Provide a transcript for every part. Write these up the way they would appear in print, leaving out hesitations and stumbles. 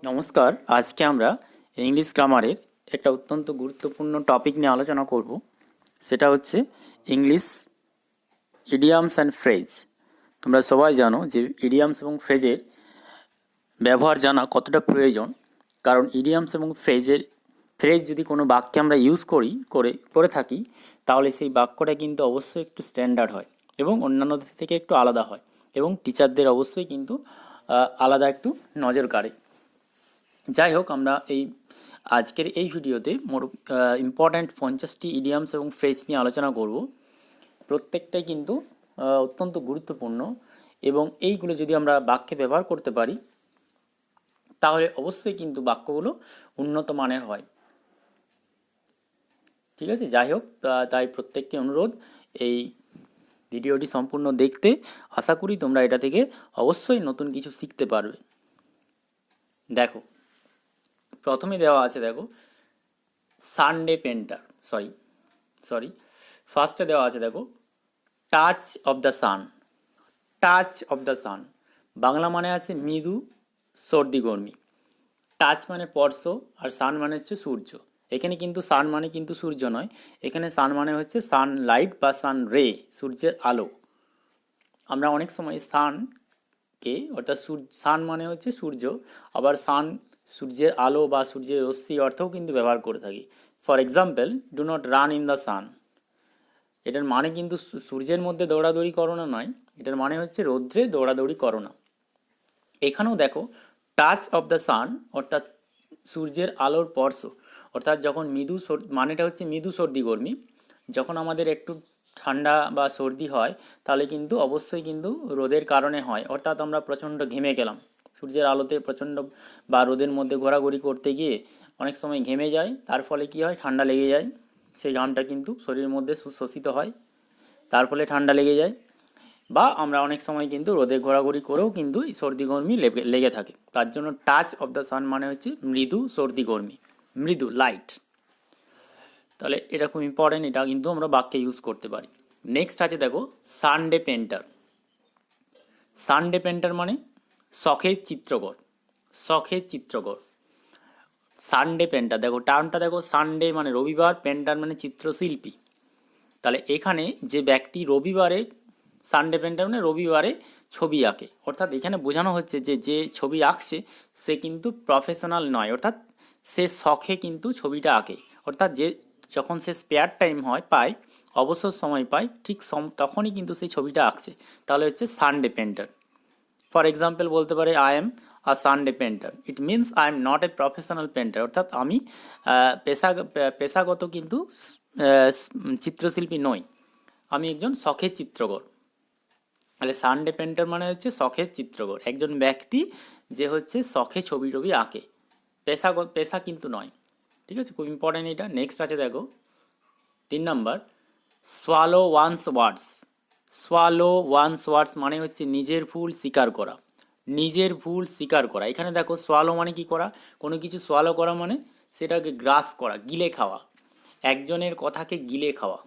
নমস্কার। আজকে আমরা ইংলিশ গ্রামারের একটা অত্যন্ত গুরুত্বপূর্ণ টপিক নিয়ে আলোচনা করব। সেটা হচ্ছে ইংলিশ ইডিয়ামস অ্যান্ড ফ্রেজ। তোমরা সবাই জানো যে ইডিয়ামস এবং ফ্রেজের ব্যবহার জানা কতটা প্রয়োজন। কারণ ইডিয়ামস এবং ফ্রেজ যদি কোনো বাক্যে আমরা ইউজ করে থাকি, তাহলে সেই বাক্যটা কিন্তু অবশ্যই একটু স্ট্যান্ডার্ড হয় এবং অন্যান্যদের থেকে একটু আলাদা হয়, এবং টিচারদের অবশ্যই কিন্তু আলাদা একটু নজর কাড়ে। যাই হোক, আমরা আজকের এই ভিডিওতে ইম্পর্ট্যান্ট 50টি ইডিয়ামস এবং ফ্রেজ নিয়ে আলোচনা করব। প্রত্যেকটাই কিন্তু অত্যন্ত গুরুত্বপূর্ণ, এবং এইগুলো যদি আমরা বাক্যে ব্যবহার করতে পারি তাহলে অবশ্যই কিন্তু বাক্যগুলো উন্নত মানের হয়। ঠিক আছে, যাই হোক, তাই প্রত্যেককে অনুরোধ এই ভিডিওটি সম্পূর্ণ দেখতে। আশা করি তোমরা এটা থেকে অবশ্যই নতুন কিছু শিখতে পারবে। দেখো, প্রথমে দেওয়া আছে, দেখো, সানডে পেন্টার, সরি ফার্স্টে দেওয়া আছে, দেখো, touch of the sun. Touch of the sun Bangla মানে আছে মৃদু সর্দি গরমি। টাচ মানে স্পর্শ, আর সান মানে হচ্ছে সূর্য। এখানে কিন্তু সান মানে কিন্তু সূর্য নয়, এখানে সান মানে হচ্ছে সানলাইট বা সান রে, সূর্যের আলো। আমরা অনেক সময় সানকে, অর্থাৎ সান মানে হচ্ছে সূর্য, আবার সান সূর্যের আলো বা সূর্যের রশ্মি অর্থেও কিন্তু ব্যবহার করে থাকি। For example, do not run in the sun. এটার মানে কিন্তু সূর্যের মধ্যে দৌড়াদৌড়ি করো না নয়, এটার মানে হচ্ছে রৌদ্রে দৌড়াদৌড়ি করো না। এখানেও দেখো, টাচ অফ দ্য সান অর্থাৎ সূর্যের আলোর স্পর্শ, অর্থাৎ যখন মানেটা হচ্ছে মৃদু সর্দি গরমি। যখন আমাদের একটু ঠান্ডা বা সর্দি হয়, তাহলে কিন্তু অবশ্যই কিন্তু রোদের কারণে হয়, অর্থাৎ আমরা প্রচণ্ড ঘেমে গেলাম সূর্যের আলোতে, প্রচণ্ড বা রোদের মধ্যে ঘোরাঘুরি করতে গিয়ে অনেক সময় ঘেমে যায়, তার ফলে কি হয়, ঠান্ডা লেগে যায়। সেই ঘামটা কিন্তু শরীরের মধ্যে শোষিত হয়, তার ফলে ঠান্ডা লেগে যায়। বা আমরা অনেক সময় কিন্তু রোদে ঘোরাঘুরি করেও কিন্তু এই সর্দি গরমি লেগে থাকে। তার জন্য টাচ অফ দ্য সান মানে হচ্ছে মৃদু সর্দি গরমি, মৃদু লাইট। তাহলে এটা খুব ইম্পর্টেন্ট, এটা কিন্তু আমরা বাক্যে ইউজ করতে পারি। নেক্সট আছে, দেখো, সানডে পেন্টার। সানডে পেন্টার মানে শখের চিত্রকর। শখের চিত্রকর, সানডে পেন্টার। দেখো টার্মটা দেখো, সানডে মানে রবিবার, পেন্টার মানে চিত্রশিল্পী। তাহলে এখানে যে ব্যক্তি রবিবারে, সানডে পেন্টার মানে রবিবারে ছবি আঁকে, অর্থাৎ এখানে বোঝানো হচ্ছে যে যে ছবি আঁকছে সে কিন্তু প্রফেশনাল নয়, অর্থাৎ সে শখে কিন্তু ছবিটা আঁকে। অর্থাৎ যখন সে স্পেয়ার টাইম পায়, অবসর সময় পায়, ঠিক তখনই কিন্তু সেই ছবিটা আঁকছে। তাহলে হচ্ছে সানডে পেন্টার। ফর এক্সাম্পল বলতে পারে, I am a Sunday painter, it means I am not a professional painter, অর্থাৎ আমি পেশাগত কিন্তু চিত্রশিল্পী নই, আমি একজন শখের চিত্রকর। তাহলে সানডে পেন্টার মানে হচ্ছে শখের চিত্রকর, একজন ব্যক্তি যে হচ্ছে শখে ছবি টবি আঁকে, পেশা কিন্তু নয়। ঠিক আছে, খুব ইম্পর্টেন্ট এটা। নেক্সট আছে, দেখো, 3 নম্বর, সোয়ালো ওয়ান্স ওয়ার্ডস। সোয়ালো ওয়ান্স ওয়ার্ডস মানে হচ্ছে নিজের ভুল স্বীকার করা। নিজের ভুল স্বীকার করা, এখানে দেখো সোয়ালো মানে কি করা, কোনো কিছু সোয়ালো করা মানে সেটাকে গ্রাস করা, গিলে খাওয়া, একজনের কথাকে গিলে খাওয়া।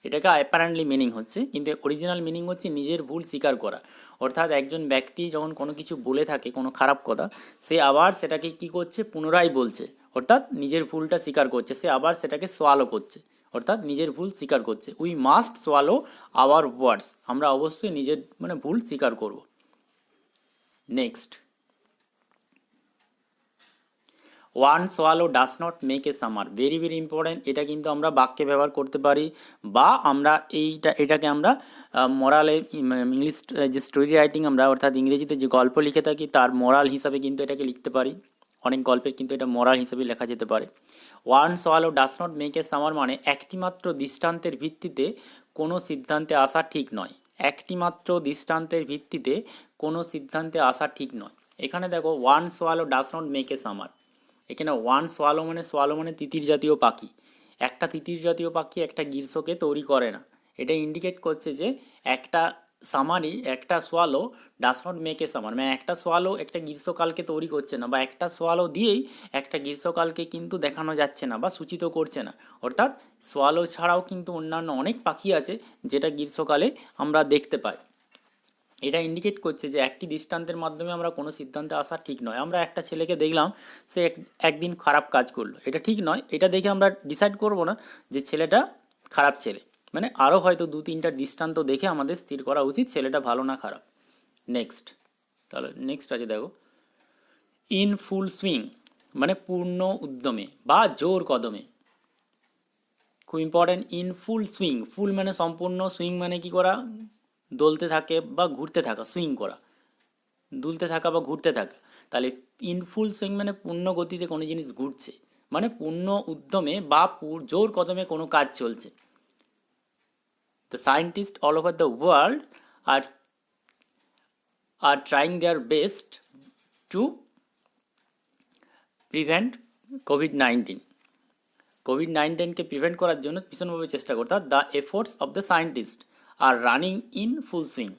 এটাকে অ্যাপারেন্টলি মিনিং হচ্ছে, কিন্তু অরিজিনাল মিনিং হচ্ছে নিজের ভুল স্বীকার করা। অর্থাৎ একজন ব্যক্তি যখন কোনো কিছু বলে থাকে, কোনো খারাপ কথা, সে আবার সেটাকে কি করছে, পুনরায় বলছে, অর্থাৎ নিজের ভুলটা স্বীকার করছে, সে আবার সেটাকে সোয়ালো করছে, অর্থাৎ নিজের ভুল স্বীকার করছে। উই মাস্ট সোয়ালো আওয়ার ওয়ার্ডস, আমরা অবশ্যই নিজের ভুল স্বীকার করব। Next, one swallow does not make a summer, very very important. এটা কিন্তু আমরা বাক্যে ব্যবহার করতে পারি, বা আমরা এটাকে আমরা মোরালে, ইংলিশ যে স্টোরি রাইটিং আমরা, অর্থাৎ ইংরেজিতে যে গল্প লিখে থাকি তার মোরাল হিসাবে কিন্তু এটাকে লিখতে পারি। অনেক গল্পে কিন্তু এটা মোরাল হিসাবে লেখা যেতে পারে। One swallow does not make a summer মানে একটিমাত্র দৃষ্টান্তের ভিত্তিতে কোনো সিদ্ধান্তে আসা ঠিক নয়। একটিমাত্র দৃষ্টান্তের ভিত্তিতে কোনো সিদ্ধান্তে আসা ঠিক নয়। এখানে দেখো, one swallow does not make a summer, এখানে ওয়ান সোয়ালো মানে তিতির জাতীয় পাখি। একটা তিতির জাতীয় পাখি একটা গ্রীষ্মকে তৈরি করে না। এটা ইন্ডিকেট করছে যে একটা একটা swallow does not make a summer, মানে একটা সোয়ালো একটা গ্রীষ্মকালকে তৈরি করছে না, বা একটা সোয়ালো দিয়েই একটা গ্রীষ্মকালকে কিন্তু দেখানো যাচ্ছে না বা সূচিত করছে না। অর্থাৎ সোয়ালো ছাড়াও কিন্তু অন্যান্য অনেক পাখি আছে যেটা গ্রীষ্মকালে আমরা দেখতে পাই। এটা ইন্ডিকেট করছে যে একটি দৃষ্টান্তের মাধ্যমে আমরা কোনো সিদ্ধান্তে আসা ঠিক নয়। আমরা একটা ছেলেকে দেখলাম সে একদিন খারাপ কাজ করলো, এটা ঠিক নয়, এটা দেখে আমরা ডিসাইড করব না যে ছেলেটা খারাপ ছেলে। মানে আরও হয়তো 2-3টা দৃষ্টান্ত দেখে আমাদের স্থির করা উচিত ছেলেটা ভালো না খারাপ। নেক্সট, তাহলে নেক্সট আছে দেখো, ইন ফুল সুইং মানে পূর্ণ উদ্যমে বা জোর কদমে। খুব ইম্পর্টেন্ট, ইন ফুল সুইং, ফুল মানে সম্পূর্ণ, সুইং মানে কি করা, দোলতে থাকে বা ঘুরতে থাকা, সুইং করা, দুলতে থাকা বা ঘুরতে থাকা। তাহলে ইন ফুল সুইং মানে পূর্ণ গতিতে কোনো জিনিস ঘুরছে, মানে পূর্ণ উদ্যমে বা জোর কদমে কোনো কাজ চলছে। The scientist all over the world are trying their best to prevent কোভিড-19। কোভিড-19কে প্রিভেন্ট করার জন্য ভীষণভাবে চেষ্টা করতে হয়। The efforts of the scientist are running in full swing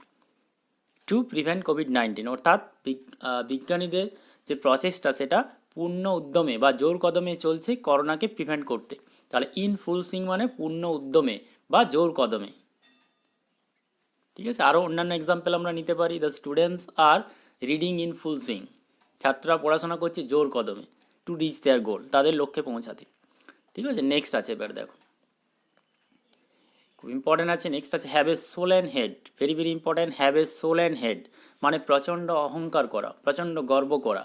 to prevent কোভিড-19, অর্থাৎ বিজ্ঞানীদের যে প্রচেষ্টা সেটা পূর্ণ উদ্যমে বা জোর কদমে চলছে করোনাকে প্রিভেন্ট করতে। তাহলে ইন ফুল সুইং মানে পূর্ণ উদ্যমে বা জোর কদমে। ঠিক আছে, আরও অন্যান্য এক্সাম্পল আমরা নিতে পারি। The students are reading in full swing, ছাত্ররা পড়াশোনা করছে জোর কদমে টু রিচ দেয়ার গোল, তাদের লক্ষ্যে পৌঁছাতে। ঠিক আছে, নেক্সট আছে, এবার দেখো খুব ইম্পর্টেন্ট আছে, নেক্সট আছে have a sole and head, very very important. Have a sole and head মানে প্রচণ্ড অহংকার করা, প্রচণ্ড গর্ব করা।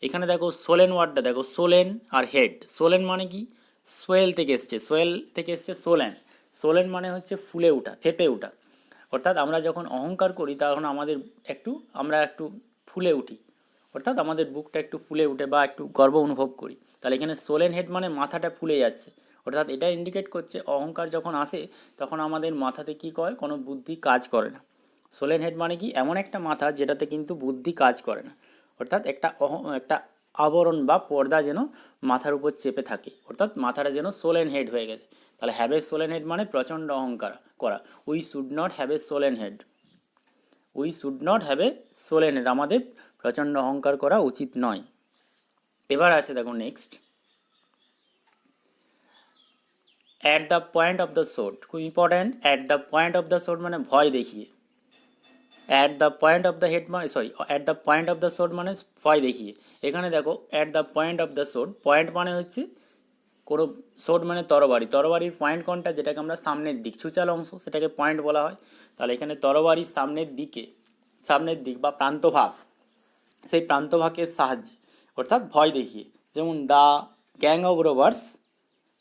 এখানে দেখো সোলেন ওয়ার্ডটা দেখো, সোলেন আর হেড। সোলেন মানে কি, সোয়েল থেকে এসছে, সোয়েল থেকে এসছে সোলেন। সোলেন মানে হচ্ছে ফুলে ওঠা, ফেপে ওঠা। অর্থাৎ আমরা যখন অহংকার করি তখন আমরা একটু ফুলে উঠি, অর্থাৎ আমাদের বুকটা একটু ফুলে উঠে বা একটু গর্ব অনুভব করি। তাহলে এখানে সোলেন হেড মানে মাথাটা ফুলে যাচ্ছে, অর্থাৎ এটা ইন্ডিকেট করছে অহংকার যখন আসে তখন আমাদের মাথাতে কী করে, কোনো বুদ্ধি কাজ করে না। সোলেন হেড মানে কি, এমন একটা মাথা যেটাতে কিন্তু বুদ্ধি কাজ করে না, অর্থাৎ একটা আবরণ বা পর্দা যেন মাথার উপর চেপে থাকে, অর্থাৎ মাথাটা যেন সোলেন হেড হয়ে গেছে। তাহলে হ্যাভ এ সোলেন হেড মানে প্রচণ্ড অহংকার করা। We should not have a swollen head, we should not have a swollen head, আমাদের প্রচণ্ড অহংকার করা উচিত নয়। এবার আছে দেখো next, at the point of the sword, খুব important. At the point of the sword মানে ভয় দেখিয়ে। At the point of the head মানে at the point of the sword মানে ভয় দেখিয়ে। এখানে দেখো at the point of the sword, point মানে হচ্ছে কোনো, সোর্ড মানে তরবারি, তরবারির পয়েন্ট কোনটা, যেটাকে আমরা সামনের দিক, ছুচাল অংশ, সেটাকে পয়েন্ট বলা হয়। তাহলে এখানে তরবারির সামনের দিক বা প্রান্তভাগ, সেই প্রান্তভাগের সাহায্যে অর্থাৎ ভয় দেখিয়ে। যেমন the gang of robbers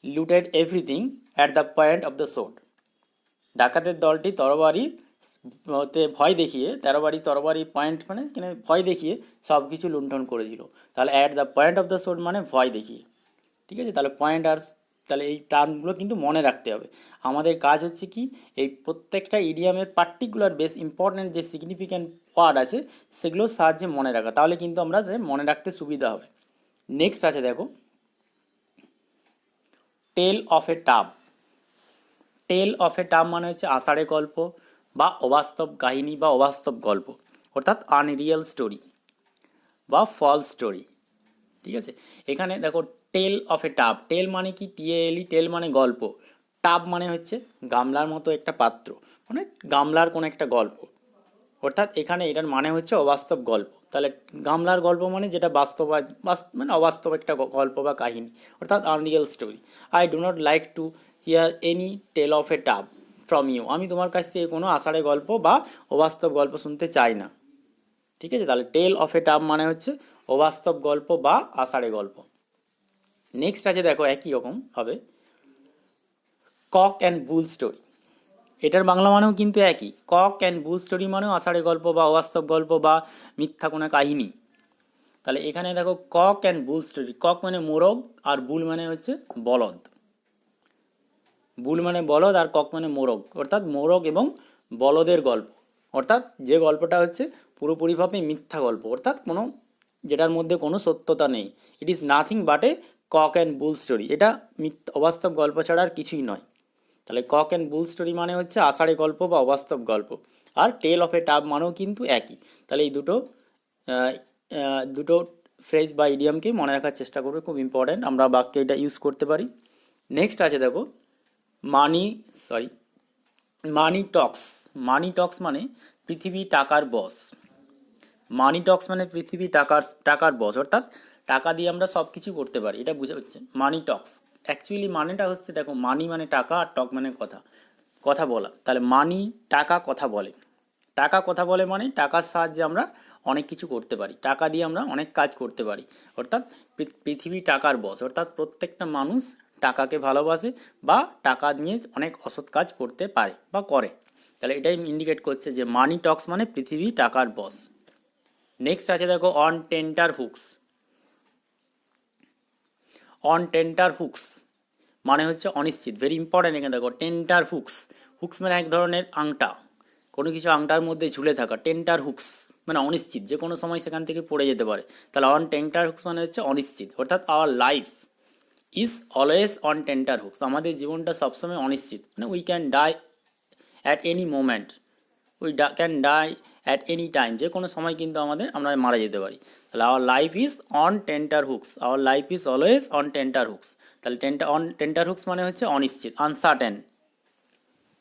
looted everything at the point of the sword, ডাকাতের দলটি তরবারির ভয় দেখিয়ে, তরবারি পয়েন্ট মানে এখানে ভয় দেখিয়ে সব কিছু লুণ্ঠন করেছিল। তাহলে at the point of the sword মানে ভয় দেখিয়ে। ঠিক আছে, তাহলে পয়েন্ট আর, তাহলে এই টার্মগুলো কিন্তু মনে রাখতে হবে। আমাদের কাজ হচ্ছে কি, এই প্রত্যেকটা ইডিয়ামের পার্টিকুলার বেশ ইম্পর্ট্যান্ট যে সিগনিফিক্যান্ট ওয়ার্ড আছে সেগুলোর সাহায্যে মনে রাখা, তাহলে কিন্তু আমরা মনে রাখতে সুবিধা হবে। নেক্সট আছে দেখো, tale of a tub. Tale of a tub মানে হচ্ছে আষাঢ়ে গল্প বা অবাস্তব কাহিনী বা অবাস্তব গল্প, অর্থাৎ আনরিয়েল স্টোরি বা ফলস স্টোরি। ঠিক আছে, এখানে দেখো টেল অফ এ টাব, টেল মানে কি, টিএএলই, টেল মানে গল্প, টাব মানে হচ্ছে গামলার মতো একটা পাত্র, মানে গামলার কোনো একটা গল্প, অর্থাৎ এখানে এটার মানে হচ্ছে অবাস্তব গল্প। তাহলে গামলার গল্প মানে যেটা মানে অবাস্তব একটা গল্প বা কাহিনী, অর্থাৎ unreal story. I do not like to hear any tale of a tub from you, আমি তোমার কাছ থেকে কোনো আষাঢ়ে গল্প বা অবাস্তব গল্প শুনতে চাই না। ঠিক আছে, তাহলে টেল অফ এ টাব মানে হচ্ছে অবাস্তব গল্প বা আষাঢ়ে গল্প। নেক্সট আছে দেখো একই রকম হবে, কক অ্যান্ড বুল স্টোরি। এটার বাংলা মানেও কিন্তু একই, কক অ্যান্ড বুল স্টোরি মানেও আষাঢ়ে গল্প বা অবাস্তব গল্প বা মিথ্যা কোনো কাহিনী। তাহলে এখানে দেখো cock and bull story, cock মানে মোরগ আর বুল মানে হচ্ছে বলদ, বুল মানে বলদ আর কক মানে মোরগ, অর্থাৎ মোরগ এবং বলদের গল্প, অর্থাৎ যে গল্পটা হচ্ছে পুরোপুরিভাবে মিথ্যা গল্প, অর্থাৎ যেটার মধ্যে কোনো সত্যতা নেই। It is nothing but a cock and bull story, এটা অবাস্তব গল্প ছাড়া আর কিছুই নয়। তাহলে কক অ্যান্ড বুল স্টোরি মানে হচ্ছে আষাঢ়ে গল্প বা অবাস্তব গল্প, আর টেল অফ এ টাব মানেও কিন্তু একই। তাহলে এই দুটো ফ্রেজ বা ইডিয়ামকে মনে রাখার চেষ্টা করবে, খুব ইম্পর্ট্যান্ট, আমরা বাক্যে এটা ইউজ করতে পারি। নেক্সট আছে দেখো মানি টক্স। মানি টক্স মানে পৃথিবী টাকার বস। মানি টক্স মানে পৃথিবী টাকার বস, অর্থাৎ টাকা দিয়ে আমরা সব কিছু করতে পারি, এটা বোঝা হচ্ছে মানি টক্স। অ্যাকচুয়ালি মানেটা হচ্ছে, দেখো, মানি মানে টাকা আর টক মানে কথা, কথা বলা। তাহলে মানি, টাকা কথা বলে। টাকা কথা বলে মানে টাকার সাহায্যে আমরা অনেক কিছু করতে পারি, টাকা দিয়ে আমরা অনেক কাজ করতে পারি। অর্থাৎ পৃথিবী টাকার বস, অর্থাৎ প্রত্যেকটা মানুষ টাকাকে ভালোবাসে বা টাকা নিয়ে অনেক অসৎ কাজ করতে পারে বা করে। তাহলে এটাই ইন্ডিকেট করছে যে মানি টক্স মানে পৃথিবী টাকার বস। নেক্সট আছে দেখো on টেন্টার hooks. On tenterhooks মানে হচ্ছে অনিশ্চিত, ভেরি ইম্পর্ট্যান্ট। এখানে দেখো টেন্টার হুকস, হুকস মানে এক ধরনের আংটা, কোনো কিছু আংটার মধ্যে ঝুলে থাকা। টেন্টার হুকস মানে অনিশ্চিত, যে কোনো সময় সেখান থেকে পড়ে যেতে পারে। তাহলে অন টেন্টার হুকস মানে হচ্ছে অনিশ্চিত, অর্থাৎ our life is always on tenterhooks. আমাদের জীবনটা সবসময় অনিশ্চিত, মানে we can die at any moment, can die at any time, যে কোনো সময় কিন্তু আমরা মারা যেতে পারি। তাহলে our life is on tenterhooks, our life is always on tenterhooks. তাহলে অন টেন্টার হুকস মানে হচ্ছে অনিশ্চিত, আনসার্টেন।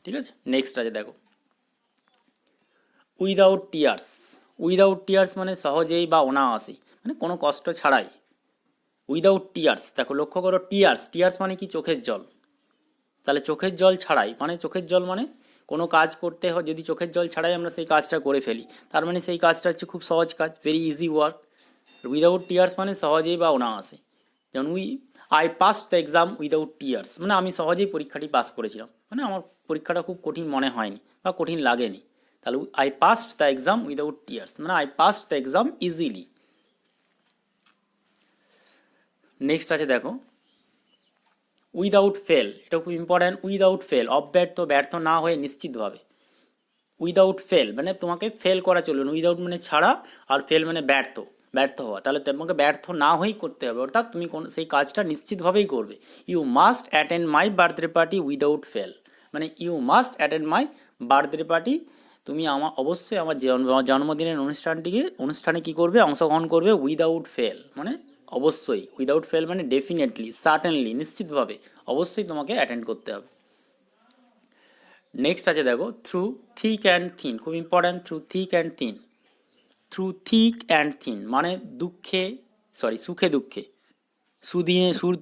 ঠিক আছে, নেক্সট আছে দেখো উইদাউট টিয়ার্স। উইদাউট টিয়ার্স মানে সহজেই বা অনায়াসেই, মানে কোনো কষ্ট ছাড়াই। উইদাউট টিয়ার্স, দেখো লক্ষ্য করো, টিয়ার্স, টিয়ার্স মানে কি, চোখের জল। তাহলে চোখের জল ছাড়াই, মানে চোখের জল মানে কোনো কাজ করতে হয়, যদি চোখের জল ছাড়াই আমরা সেই কাজটা করে ফেলি, তার মানে সেই কাজটা হচ্ছে খুব সহজ কাজ, very easy work. Without tears মানে সহজেই বা অনায়াসে। যেমন I pass the exam without tears, মানে আমি সহজেই পরীক্ষাটি পাস করেছিলাম, মানে আমার পরীক্ষাটা খুব কঠিন মনে হয়নি বা কঠিন লাগেনি। তাহলে I passed the exam without tears মানে I passed the exam easily. Next আছে দেখো উইদাউট ফেল, এটা খুব ইম্পর্ট্যান্ট। উইদাউট ফেল, অব্যর্থ, ব্যর্থ না হয়ে নিশ্চিতভাবে। উইদাউট ফেল মানে তোমাকে ফেল করা চলবে না, উইদাউট মানে ছাড়া, আর ফেল মানে ব্যর্থ, ব্যর্থ হওয়া। তাহলে তোমাকে ব্যর্থ না হয়েই করতে হবে, অর্থাৎ তুমি সেই কাজটা নিশ্চিতভাবেই করবে। You must attend my birthday party without fail, মানে you must attend my birthday party, তুমি অবশ্যই আমার জন্মদিনের অনুষ্ঠানে কী করবে, অংশগ্রহণ করবে উইদাউট ফেল, মানে অবশ্যই। উইদাউট ফেল মানে ডেফিনেটলি, সার্টেনলি, নিশ্চিতভাবে, অবশ্যই তোমাকে অ্যাটেন্ড করতে হবে। নেক্সট আছে দেখো থ্রু থিক অ্যান্ড থিন, খুব important. Through thick and thin, through thick and thin মানে সুখে দুঃখে,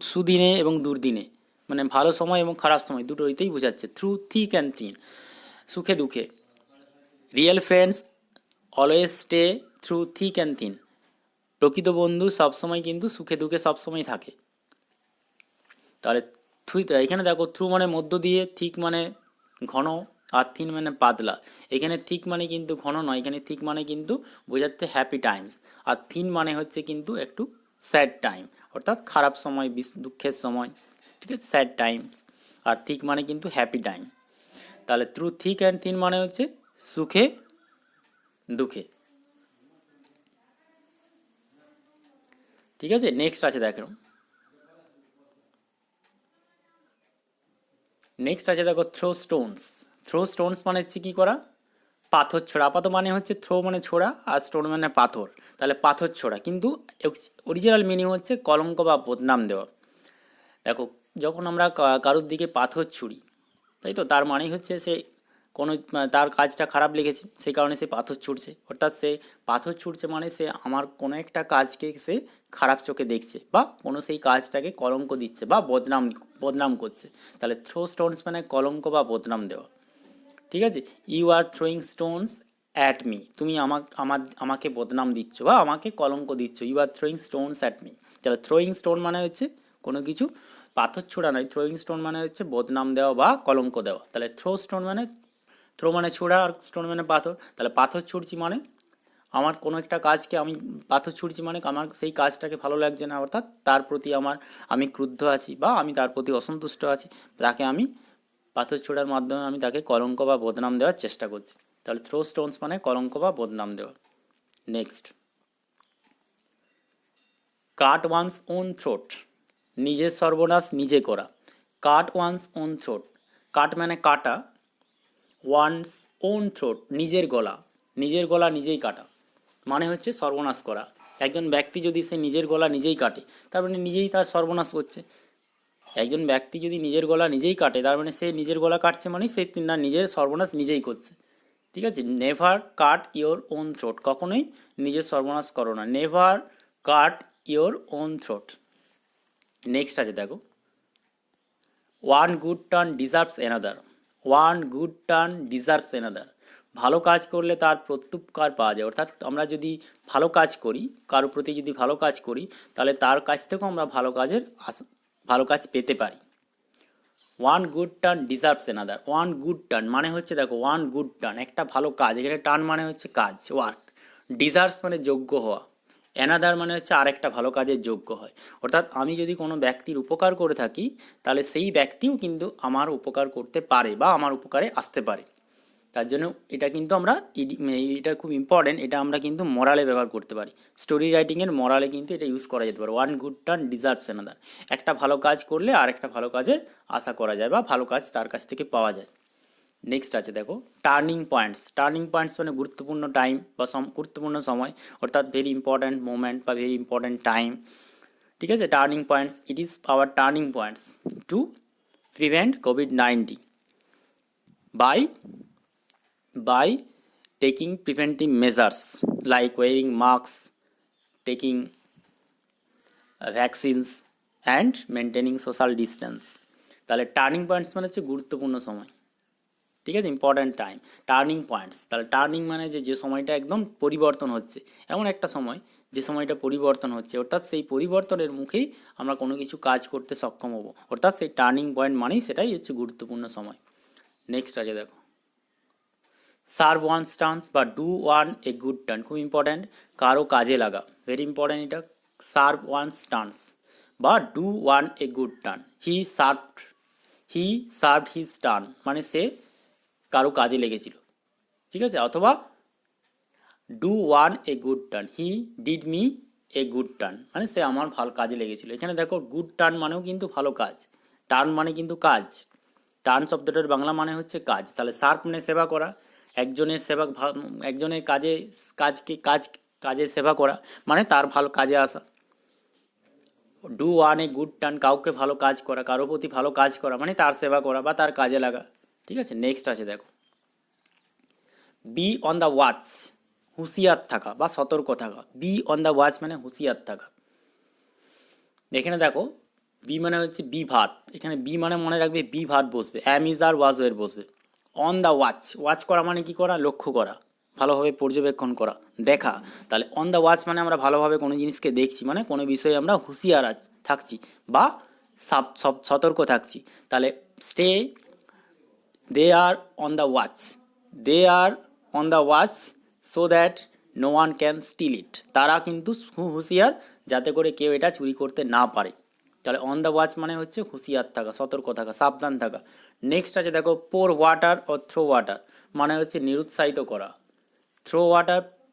সুদিনে এবং দুর্দিনে, মানে ভালো সময় এবং খারাপ সময় দুটোইতেই বোঝাচ্ছে। থ্রু থিক অ্যান্ড থিন, সুখে দুঃখে। Real friends always stay through thick and thin, প্রকৃত বন্ধু সবসময় কিন্তু সুখে দুঃখে সবসময় থাকে। তাহলে এখানে দেখো থ্রু মানে মধ্য দিয়ে, থিক মানে ঘন, আর থিন মানে পাতলা। এখানে থিক মানে কিন্তু ঘন নয়, এখানে থিক মানে কিন্তু বোঝাচ্ছে হ্যাপি টাইমস, আর থিন মানে হচ্ছে কিন্তু একটু স্যাড টাইম, অর্থাৎ খারাপ সময়, দুঃখের সময়, ঠিক আছে, স্যাড টাইমস। আর থিক মানে কিন্তু হ্যাপি টাইম। তাহলে থ্রু থিক অ্যান্ড থিন মানে হচ্ছে সুখে দুঃখে। ঠিক আছে, নেক্সট আছে দেখো, নেক্সট আছে দেখো থ্রো স্টোনস। থ্রো স্টোনস মানে হচ্ছে কী করা, পাথর ছোড়া। আপাতত মানে হচ্ছে থ্রো মানে ছোড়া, আর স্টোন মানে পাথর। তাহলে পাথর ছোড়া, কিন্তু অরিজিনাল মিনিং হচ্ছে কলঙ্ক বা বদনাম দেওয়া। দেখো যখন আমরা কারোর দিকে পাথর ছুঁড়ি, তাই তো, তার মানে হচ্ছে সে কোনো তার কাজটা খারাপ লেগেছে, সেই কারণে সে পাথর ছুঁড়ছে। অর্থাৎ সে পাথর ছুঁড়ছে মানে সে আমার কোনো একটা কাজকে সে খারাপ চোখে দেখছে, বা কোনো সেই কাজটাকে কলঙ্ক দিচ্ছে বা বদনাম করছে। তাহলে থ্রো স্টোনস মানে কলঙ্ক বা বদনাম দেওয়া। ঠিক আছে, you are throwing stones at me, তুমি আমাকে বদনাম দিচ্ছ বা আমাকে কলঙ্ক দিচ্ছ। You are throwing stones at me. তাহলে থ্রোয়িং স্টোন মানে হচ্ছে কোনো কিছু পাথর ছোড়া নয়, থ্রোয়িং স্টোন মানে হচ্ছে বদনাম দেওয়া বা কলঙ্ক দেওয়া। তাহলে থ্রো মানে ছোড়া, আর স্টোন মানে পাথর। তাহলে পাথর ছুঁড়ছি মানে আমার কোনো একটা কাজকে আমি পাথর ছুঁড়ছি, মানে আমার সেই কাজটাকে ভালো লাগছে না, অর্থাৎ তার প্রতি আমি ক্রুদ্ধ আছি বা আমি তার প্রতি অসন্তুষ্ট আছি, তাকে আমি পাথর ছোড়ার মাধ্যমে আমি তাকে কলঙ্ক বা বদনাম দেওয়ার চেষ্টা করছি। তাহলে থ্রো স্টোনস মানে কলঙ্ক বা বদনাম দেওয়া। নেক্সট, কাট ওয়ান্স ওন থ্রোট, নিজের সর্বনাশ নিজে করা। কাট ওয়ান্স ওন থ্রোট, কাট মানে কাটা, ওয়ান্স ওন থ্রোট নিজের গলা, নিজের গলা নিজেই কাটা, মানে হচ্ছে সর্বনাশ করা। একজন ব্যক্তি যদি সে নিজের গলা নিজেই কাটে, তার মানে নিজেই তার সর্বনাশ করছে। একজন ব্যক্তি যদি নিজের গলা নিজেই কাটে, তার মানে সে নিজের গলা কাটছে, মানে সে না নিজের সর্বনাশ নিজেই করছে। ঠিক আছে, never cut your own throat, কখনোই নিজের সর্বনাশ করো না, never cut your own throat. Next আছে দেখো, one good turn deserves another, one good turn deserves another, ভালো কাজ করলে তার প্রত্যুপকার পাওয়া যায়, অর্থাৎ আমরা যদি ভালো কাজ করি, কারোর প্রতি যদি ভালো কাজ করি, তাহলে তার কাছ থেকেও আমরা ভালো কাজ পেতে পারি। One good turn deserves another, one good turn মানে হচ্ছে দেখো, ওয়ান গুড টার্ন একটা ভালো কাজ, এখানে টার্ন মানে হচ্ছে কাজ, ওয়ার্ক, ডিজার্ভস মানে যোগ্য হওয়া, অ্যানাদার মানে হচ্ছে আরেকটা ভালো কাজের যোগ্য হয়। অর্থাৎ আমি যদি কোনো ব্যক্তির উপকার করে থাকি, তাহলে সেই ব্যক্তিও কিন্তু আমার উপকার করতে পারে বা আমার উপকারে আসতে পারে। তার জন্য এটা কিন্তু আমরা এটা খুব ইম্পর্টেন্ট, এটা আমরা কিন্তু মরালে ব্যবহার করতে পারি, স্টোরি রাইটিংয়ের মরালে কিন্তু এটা ইউজ করা যেতে পারে। One good turn deserves another, একটা ভালো কাজ করলে আর একটা ভালো কাজের আশা করা যায় বা ভালো কাজ তার কাছ থেকে পাওয়া যায়। নেক্সট আছে দেখো, টার্নিং পয়েন্টস, টার্নিং পয়েন্টস মানে গুরুত্বপূর্ণ টাইম বা গুরুত্বপূর্ণ সময়, অর্থাৎ ভেরি ইম্পর্ট্যান্ট মোমেন্ট বা ভেরি ইম্পর্ট্যান্ট টাইম। ঠিক আছে, turning points, it is hour turning points two prevent COVID-19 by taking preventive measures like wearing masks, taking vaccines and maintaining social distance। তাহলে টার্নিং পয়েন্টস মানে হচ্ছে গুরুত্বপূর্ণ সময়, ঠিক আছে, ইম্পর্ট্যান্ট টাইম, টার্নিং পয়েন্টস। তাহলে টার্নিং মানে যে সময়টা একদম পরিবর্তন হচ্ছে, এমন একটা সময় যে সময়টা পরিবর্তন হচ্ছে, অর্থাৎ সেই পরিবর্তনের মুখেই আমরা কোনো কিছু কাজ করতে সক্ষম হব, অর্থাৎ সেই টার্নিং পয়েন্ট মানেই সেটাই হচ্ছে গুরুত্বপূর্ণ সময়। নেক্সট আছে দেখো, সার্ভ ওয়ান স্টান্স বা do one a good turn, খুব ইম্পর্ট্যান্ট, কারো কাজে লাগা, ভেরি ইম্পর্ট্যান্ট এটা, সার্ভ ওয়ান স্টান্স বা do one a good turn. He served his turn মানে সে কারো কাজে লেগেছিল, ঠিক আছে, অথবা do one a good turn, he did me a good turn মানে সে আমার ভালো কাজে লেগেছিল। এখানে দেখো গুড টার্ন মানেও কিন্তু ভালো কাজ, টার্ন মানে কিন্তু কাজ, টার্ন শব্দটার বাংলা মানে হচ্ছে কাজ। তাহলে সার্ভ মানে সেবা করা, একজনের কাজে সেবা করা মানে তার ভালো কাজে আসা। Do one a good turn কাউকে ভালো কাজ করা, কারো প্রতি ভালো কাজ করা মানে তার সেবা করা বা তার কাজে লাগা। ঠিক আছে, নেক্সট আছে দেখো, বি অন দ্য ওয়াচ, হুঁশিয়ার থাকা বা সতর্ক থাকা, বি অন দ্য ওয়াচ মানে হুঁশিয়ার থাকা। এখানে দেখো বি মানে হচ্ছে বি ভার্ব, এখানে বি মানে মনে রাখবে বি ভার্ব বসবে, অ্যাম ইজ আর ওয়াজ এর বসবে। অন দ্য ওয়াচ, ওয়াচ করা মানে কি করা, লক্ষ্য করা, ভালোভাবে পর্যবেক্ষণ করা, দেখা। তাহলে অন দ্য ওয়াচ মানে আমরা ভালোভাবে কোনো জিনিসকে দেখছি, মানে কোনো বিষয়ে আমরা হুঁশিয়ার থাকছি বা সতর্ক থাকছি। তাহলে stay, they are on the watch, they are on the watch so that no one can steal it, তারা কিন্তু হুঁশিয়ার যাতে করে কেউ এটা চুরি করতে না পারে। তাহলে অন দ্য ওয়াচ মানে হচ্ছে হুঁশিয়ার থাকা, সতর্ক থাকা, সাবধান থাকা। নেক্সট আছে দেখো, পোর ওয়াটার ও থ্রো ওয়াটার মানে হচ্ছে নিরুৎসাহিত করা,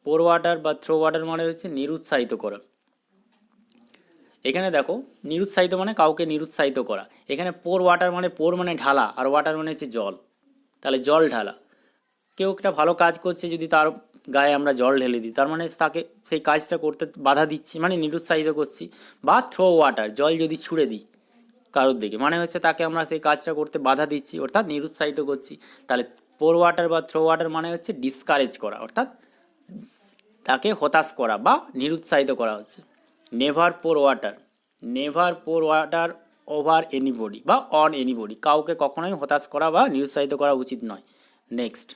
পোর ওয়াটার বা থ্রো ওয়াটার মানে হচ্ছে নিরুৎসাহিত করা। এখানে দেখো নিরুৎসাহিত মানে কাউকে নিরুৎসাহিত করা, এখানে পোর ওয়াটার মানে পোর মানে ঢালা আর ওয়াটার মানে হচ্ছে জল, তাহলে জল ঢালা। কেউ একটা ভালো কাজ করছে, যদি তার গায়ে আমরা জল ঢেলে দিই, তার মানে তাকে সেই কাজটা করতে বাধা দিচ্ছি মানে নিরুৎসাহিত করছি। বা থ্রো ওয়াটার, জল যদি ছুঁড়ে দিই কারোর দিকে মানে হচ্ছে তাকে আমরা সেই কাজটা করতে বাধা দিচ্ছি, অর্থাৎ নিরুৎসাহিত করছি। তাহলে পোর ওয়াটার বা থ্রো ওয়াটার মানে হচ্ছে ডিসকারেজ করা, অর্থাৎ তাকে হতাশ করা বা নিরুৎসাহিত করা হচ্ছে। নেভার পোর ওয়াটার, নেভার পোর ওয়াটার ওভার এনিবডি বা অন এনিবডি, কাউকে কখনোই হতাশ করা বা নিরুৎসাহিত করা উচিত নয়। Next,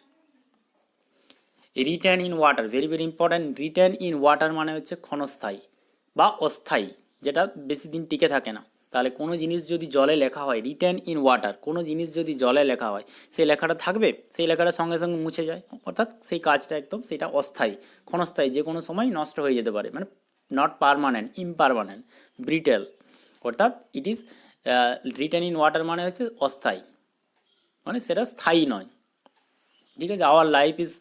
written in water, very very important, written in water মানে হচ্ছে ক্ষণস্থায়ী বা অস্থায়ী, যেটা বেশি দিন টিকে থাকে না। তাহলে কোনো জিনিস যদি জলে লেখা হয়, রিটেন ইন ওয়াটার, কোনো জিনিস যদি জলে লেখা হয় সেই লেখাটা থাকবে, সেই লেখাটা সঙ্গে সঙ্গে মুছে যায়, অর্থাৎ সেই কাজটা একদম সেটা অস্থায়ী, ক্ষণস্থায়ী, যে কোনো সময় নষ্ট হয়ে যেতে পারে, মানে নট পারমানেন্ট, ইমপারমানেন্ট, ব্রিটেল, অর্থাৎ it is written in water মানে হচ্ছে অস্থায়ী, মানে সেটা স্থায়ী নয়। ঠিক আছে, hour life is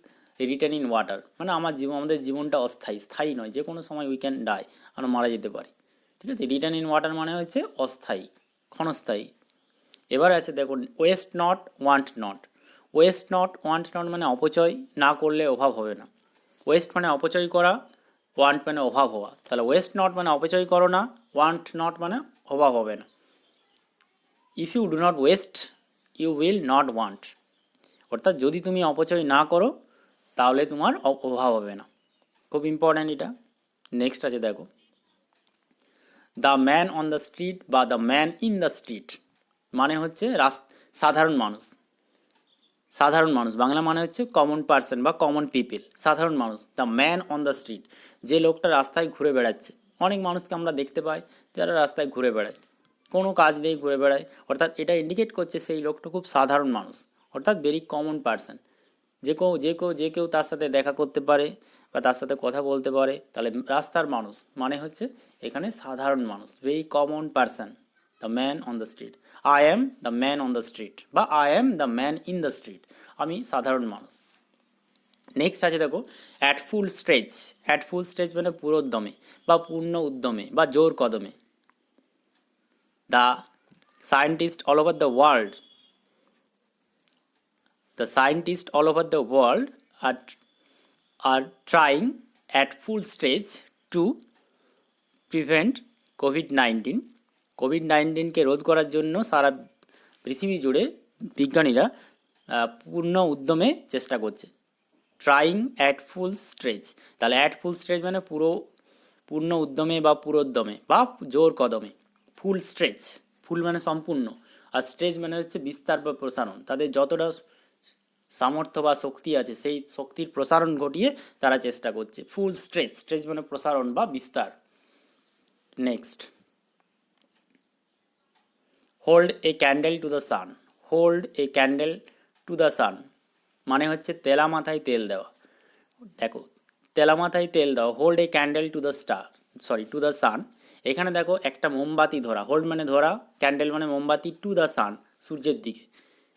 written in water মানে আমাদের জীবনটা অস্থায়ী, স্থায়ী নয়, যে কোনো সময় উই ক্যান ডাই, আমরা মারা যেতে পারি। ঠিক আছে, রিটেন ইন ওয়াটার মানে হচ্ছে অস্থায়ী, ক্ষণস্থায়ী। এবার আছে দেখুন, waste not want not, waste not want not মানে অপচয় না করলে অভাব হবে না, ওয়েস্ট মানে অপচয় করা, ওয়ান্ট মানে অভাব হওয়া। তাহলে ওয়েস্ট নট মানে অপচয় করো না, ওয়ান্ট নট মানে অভাব হবে না। If you do not waste you will not want, অর্থাৎ যদি তুমি অপচয় না করো তাহলে তোমার অভাব হবে না। খুব ইম্পর্ট্যান্ট এটা। নেক্সট আছে দেখো, the man on the street বা the man in the street মানে হচ্ছে সাধারণ মানুষ। সাধারণ মানুষ বাংলা মানে হচ্ছে কমন পার্সন বা কমন পিপল, সাধারণ মানুষ। The man on the street, যে লোকটা রাস্তায় ঘুরে বেড়াচ্ছে। অনেক মানুষকে আমরা দেখতে পাই যারা রাস্তায় ঘুরে বেড়ায়, কোনো কাজ নেই ঘুরে বেড়ায়, অর্থাৎ এটা ইন্ডিকেট করছে সেই লোকটা খুব সাধারণ মানুষ, অর্থাৎ ভেরি কমন পার্সন। যে কেউ তার সাথে দেখা করতে পারে বা তার সাথে কথা বলতে পারে, তাহলে রাস্তার মানুষ মানে হচ্ছে এখানে সাধারণ মানুষ, very common person, the man on the street. I am the man on the street বা I am the man in the street, আমি সাধারণ মানুষ। নেক্সট আছে দেখো, at full stretch. At full stretch মানে পুরোদ্যমে বা পূর্ণ উদ্যমে বা জোর কদমে। The scientist all over the world, the scientists all over the world are trying at full stage to prevent কোভিড-19। কোভিড-19কে রোধ করার জন্য সারা পৃথিবী জুড়ে বিজ্ঞানীরা পূর্ণ উদ্যমে চেষ্টা করছে। ট্রাইং অ্যাট ফুল স্ট্রেচ, তাহলে অ্যাট ফুল স্ট্রেচ মানে পূর্ণ উদ্যমে বা পুরোদ্যমে বা জোর কদমে। ফুল স্ট্রেচ, ফুল মানে সম্পূর্ণ, আর স্ট্রেচ মানে হচ্ছে বিস্তার বা প্রসারণ। তাদের যতটা সামর্থ্য বা শক্তি আছে সেই শক্তির প্রসারণ ঘটিয়ে তারা চেষ্টা করছে। ফুল স্ট্রেচ, স্ট্রেচ মানে প্রসারণ বা বিস্তার। Next, hold a candle to the San. Hold a candle to the sun মানে হচ্ছে তেলা মাথায় তেল দেওয়া। দেখো, তেলা মাথায় তেল দেওয়া, hold a candle to the two the সান। এখানে দেখো একটা মোমবাতি ধরা, হোল্ড মানে ধরা, ক্যান্ডেল মানে মোমবাতি, টু দ্য সান সূর্যের দিকে।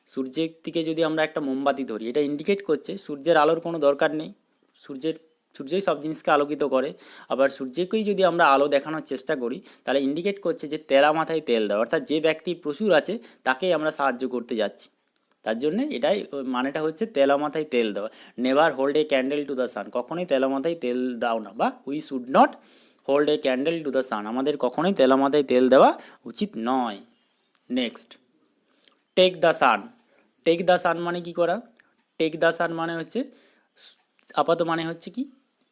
সূর্যের দিকে যদি আমরা একটা মোমবাতি ধরি, এটা ইন্ডিকেট করছে সূর্যের আলোর কোনো দরকার নেই, সূর্যই সব জিনিসকে আলোকিত করে। আবার সূর্যকেই যদি আমরা আলো দেখানোর চেষ্টা করি, তাহলে ইন্ডিকেট করছে যে তেলা মাথায় তেল দেওয়া, অর্থাৎ যে ব্যক্তি প্রচুর আছে তাকেই আমরা সাহায্য করতে যাচ্ছি। তার জন্য এটাই মানেটা হচ্ছে তেলা মাথায় তেল দেওয়া। Never hold a candle to the sun, কখনোই তেলা মাথায় তেল দাও না, বা we should not hold a candle to the sun, আমাদের কখনোই তেলা মাথায় তেল দেওয়া উচিত নয়। Next, take the sun. Take the sun মানে কি করা? টেক দ্য সান মানে হচ্ছে আপাত মানে হচ্ছে কি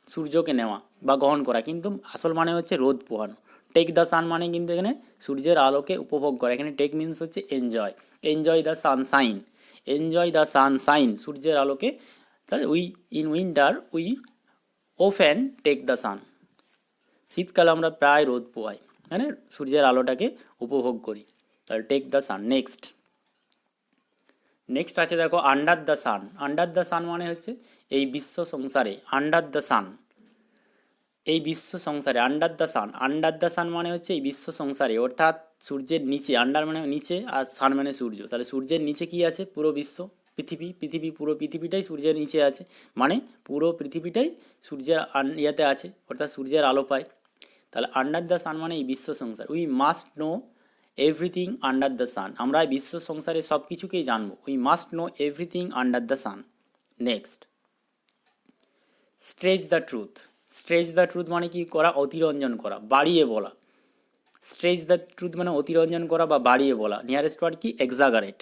সূর্যকে নেওয়া বা গ্রহণ করা, কিন্তু আসল মানে হচ্ছে রোদ পোহানো। টেক দ্য সান মানে কিন্তু এখানে সূর্যের আলোকে উপভোগ করা। এখানে টেক মিনস হচ্ছে enjoy, enjoy the sunshine, enjoy the sunshine, সূর্যের আলোকে। তাহলে in winter we often take the sun, শীতকালে আমরা প্রায় রোদ পোহাই, মানে সূর্যের আলোটাকে উপভোগ করি। তাহলে টেক দ্য সান। নেক্সট আছে দেখো, under the sun. Under the sun মানে হচ্ছে এই বিশ্ব সংসারে, আন্ডার দ্য সান, এই বিশ্ব সংসারে, under the sun. Under the sun মানে হচ্ছে এই বিশ্ব সংসারে, অর্থাৎ সূর্যের নিচে, আন্ডার মানে নিচে আর সান মানে সূর্য। তাহলে সূর্যের নিচে কি আছে? পুরো বিশ্ব, পৃথিবী, পুরো পৃথিবীটাই সূর্যের নিচে আছে, মানে পুরো পৃথিবীটাই সূর্যের ইয়েতে আছে, অর্থাৎ সূর্যের আলো পায়। তাহলে আন্ডার দ্য সান মানে এই বিশ্ব সংসার। We must know everything under the sun, আমরা বিশ্ব সংসারে সব কিছুকেই জানবো। We must know everything under the sun. Next, stretch the truth. Stretch the truth মানে কি করা? অতিরঞ্জন করা, বাড়িয়ে বলা। স্ট্রেচ দ্য ট্রুথ মানে অতিরঞ্জন করা বা বাড়িয়ে বলা। নিয়ারেস্ট ওয়ার্ড কি? এক্সাগারেট।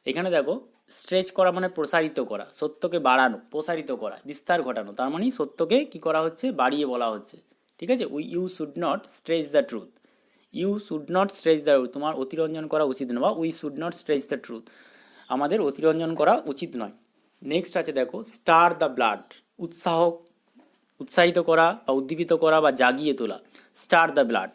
এখানে দেখো, স্ট্রেচ করা মানে প্রসারিত করা, সত্যকে বাড়ানো, প্রসারিত করা, বিস্তার ঘটানো, তার মানে সত্যকে কি করা হচ্ছে? বাড়িয়ে বলা হচ্ছে। ঠিক আছে, you should not stretch the truth, you should not stretch the truth, তোমার অতিরঞ্জন করা উচিত নয়, বা we should not stretch the truth, আমাদের অতিরঞ্জন করা উচিত নয়। নেক্সট আছে দেখো, স্টার দ্য ব্লাড। উৎসাহিত করা বা উদ্দীপিত করা বা জাগিয়ে তোলা, স্টার দ্য ব্লাড।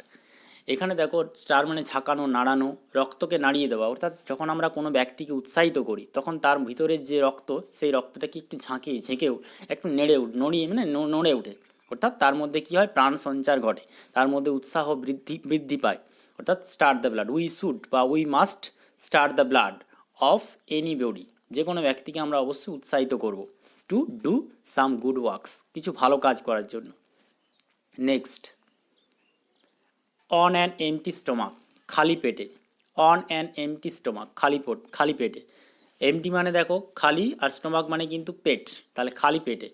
এখানে দেখো, স্টার মানে ঝাঁকানো, নাড়ানো, রক্তকে নাড়িয়ে দেওয়া। অর্থাৎ যখন আমরা কোনো ব্যক্তিকে উৎসাহিত করি, তখন তার ভিতরের যে রক্ত, সেই রক্তটাকে একটু ঝেঁকেও একটু নড়ে ওঠে, অর্থাৎ তার মধ্যে কি হয়? প্রাণ সঞ্চার ঘটে, তার মধ্যে উৎসাহ বৃদ্ধি পায়, অর্থাৎ stir the blood. We should বা we must stir the blood of anybody, যে কোনো ব্যক্তিকে আমরা অবশ্যই উৎসাহিত করব to do some good works, কিছু ভালো কাজ করার জন্য। Next, on an empty stomach, খালি পেটে। অন অ্যান এমটি স্টোমাক, খালি পেটে। এমটি মানে দেখো খালি, আর স্টোমাক মানে কিন্তু পেট, তাহলে খালি পেটে।